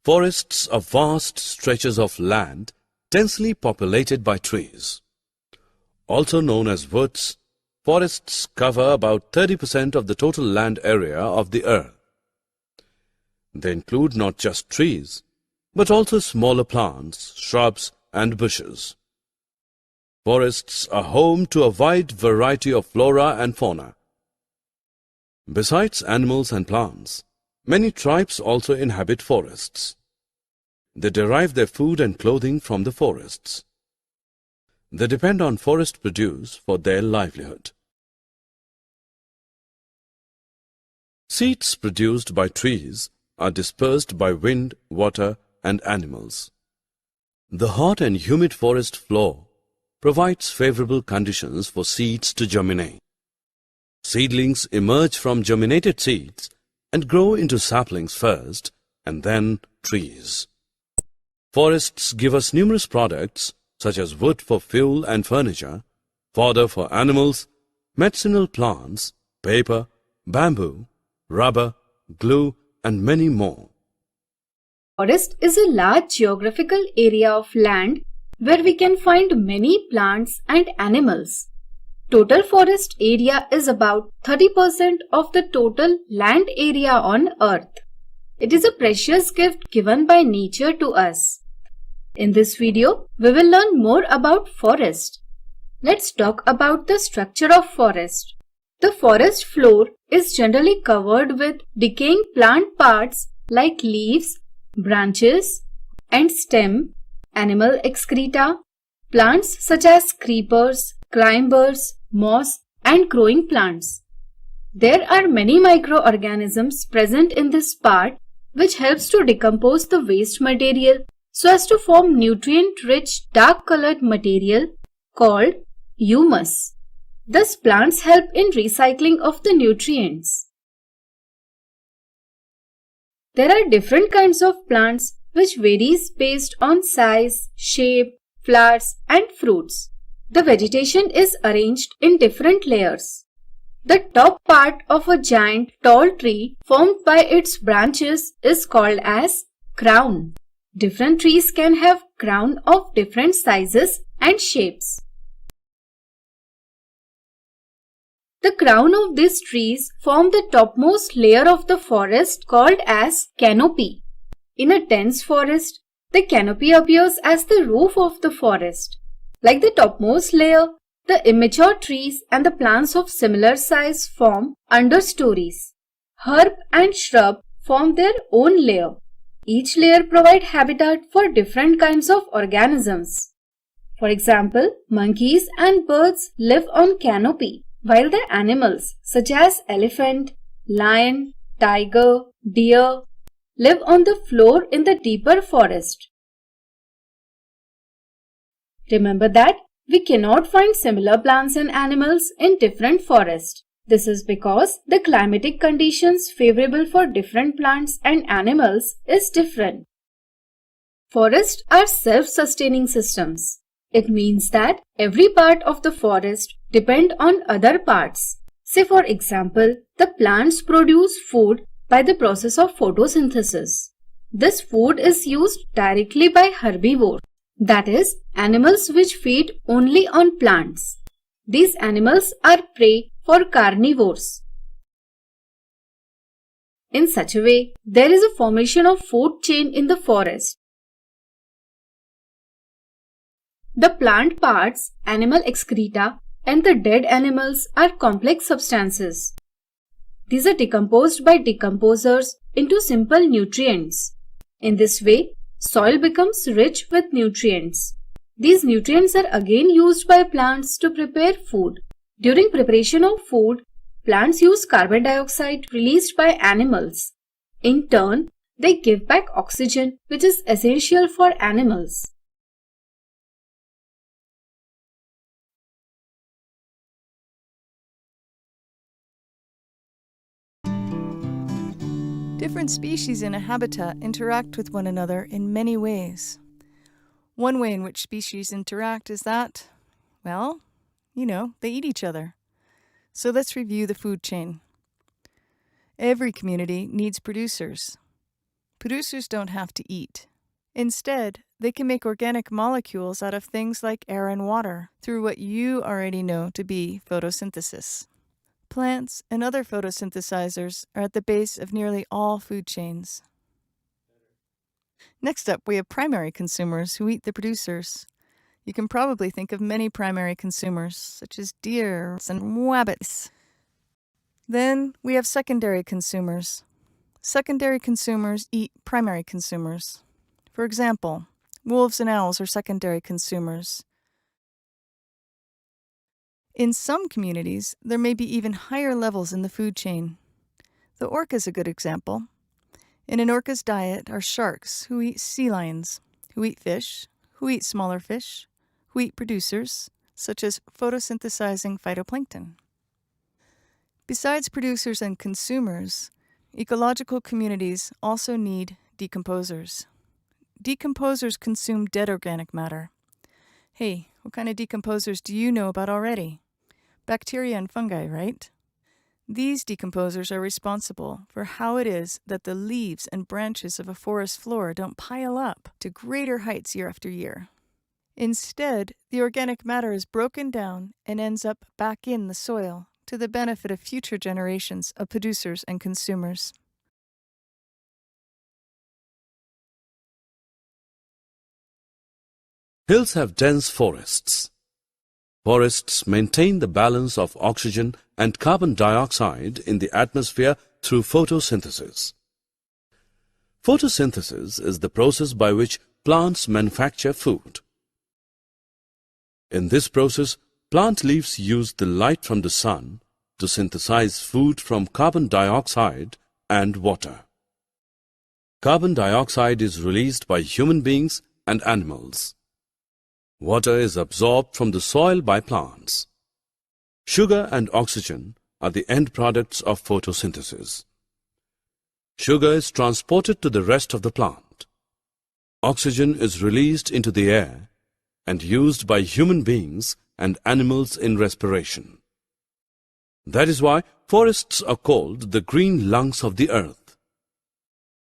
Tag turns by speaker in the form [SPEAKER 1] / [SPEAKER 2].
[SPEAKER 1] Forests are vast stretches of land densely populated by trees. Also known as woods, forests cover about 30% of the total land area of the earth. They include not just trees, but also smaller plants, shrubs, and bushes. Forests are home to a wide variety of flora and fauna. Besides animals and plants, many tribes also inhabit forests. They derive their food and clothing from the forests. They depend on forest produce for their livelihood. Seeds produced by trees are dispersed by wind, water, and animals. The hot and humid forest floor provides favorable conditions for seeds to germinate. Seedlings emerge from germinated seeds and grow into saplings first and then trees. Forests give us numerous products such as wood for fuel and furniture, fodder for animals, medicinal plants, paper, bamboo, rubber, glue, and many more.
[SPEAKER 2] Forest is a large geographical area of land where we can find many plants and animals. Total forest area is about 30% of the total land area on Earth. It is a precious gift given by nature to us. In this video, we will learn more about forest. Let's talk about the structure of forest. The forest floor is generally covered with decaying plant parts like leaves, branches, and stem, animal excreta, plants such as creepers, climbers, moss, and growing plants. There are many microorganisms present in this part which helps to decompose the waste material so as to form nutrient-rich dark-colored material called humus. Thus, plants help in recycling of the nutrients. There are different kinds of plants which varies based on size, shape, flowers, and fruits. The vegetation is arranged in different layers. The top part of a giant tall tree formed by its branches is called as crown. Different trees can have crown of different sizes and shapes. The crown of these trees form the topmost layer of the forest called as canopy. In a dense forest, the canopy appears as the roof of the forest. Like the topmost layer, the immature trees and the plants of similar size form understories. Herb and shrub form their own layer. Each layer provides habitat for different kinds of organisms. For example, monkeys and birds live on canopy, while the animals such as elephant, lion, tiger, deer live on the floor in the deeper forest. Remember that we cannot find similar plants and animals in different forests. This is because the climatic conditions favorable for different plants and animals is different. Forests are self-sustaining systems. It means that every part of the forest depends on other parts. Say for example, the plants produce food by the process of photosynthesis. This food is used directly by herbivores, that is, animals which feed only on plants. These animals are prey for carnivores. In such a way, there is a formation of food chain in the forest. The plant parts, animal excreta, and the dead animals are complex substances. These are decomposed by decomposers into simple nutrients. In this way, soil becomes rich with nutrients. These nutrients are again used by plants to prepare food. During preparation of food, plants use carbon dioxide released by animals. In turn, they give back oxygen, which is essential for animals.
[SPEAKER 3] Different species in a habitat interact with one another in many ways. One way in which species interact is that, well, they eat each other. So let's review the food chain. Every community needs producers. producers don't have to eat. Instead, they can make organic molecules out of things like air and water through what you already know to be photosynthesis. Plants and other photosynthesizers are at the base of nearly all food chains. Next up, we have primary consumers who eat the producers. You can probably think of many primary consumers, such as deer and rabbits. Then we have secondary consumers. Secondary consumers eat primary consumers. For example, wolves and owls are secondary consumers. In some communities, there may be even higher levels in the food chain. The orca is a good example. In an orca's diet are sharks who eat sea lions, who eat fish, who eat smaller fish, who eat producers, such as photosynthesizing phytoplankton. Besides producers and consumers, ecological communities also need decomposers. Decomposers consume dead organic matter. Hey, what kind of decomposers do you know about already? Bacteria and fungi, right? These decomposers are responsible for how it is that the leaves and branches of a forest floor don't pile up to greater heights year after year. Instead, the organic matter is broken down and ends up back in the soil to the benefit of future generations of producers and consumers.
[SPEAKER 1] Hills have dense forests. Forests maintain the balance of oxygen and carbon dioxide in the atmosphere through photosynthesis. Photosynthesis is the process by which plants manufacture food. In this process, plant leaves use the light from the sun to synthesize food from carbon dioxide and water. Carbon dioxide is released by human beings and animals. Water is absorbed from the soil by plants. Sugar and oxygen are the end products of photosynthesis. Sugar is transported to the rest of the plant. Oxygen is released into the air and used by human beings and animals in respiration. That is why forests are called the green lungs of the earth.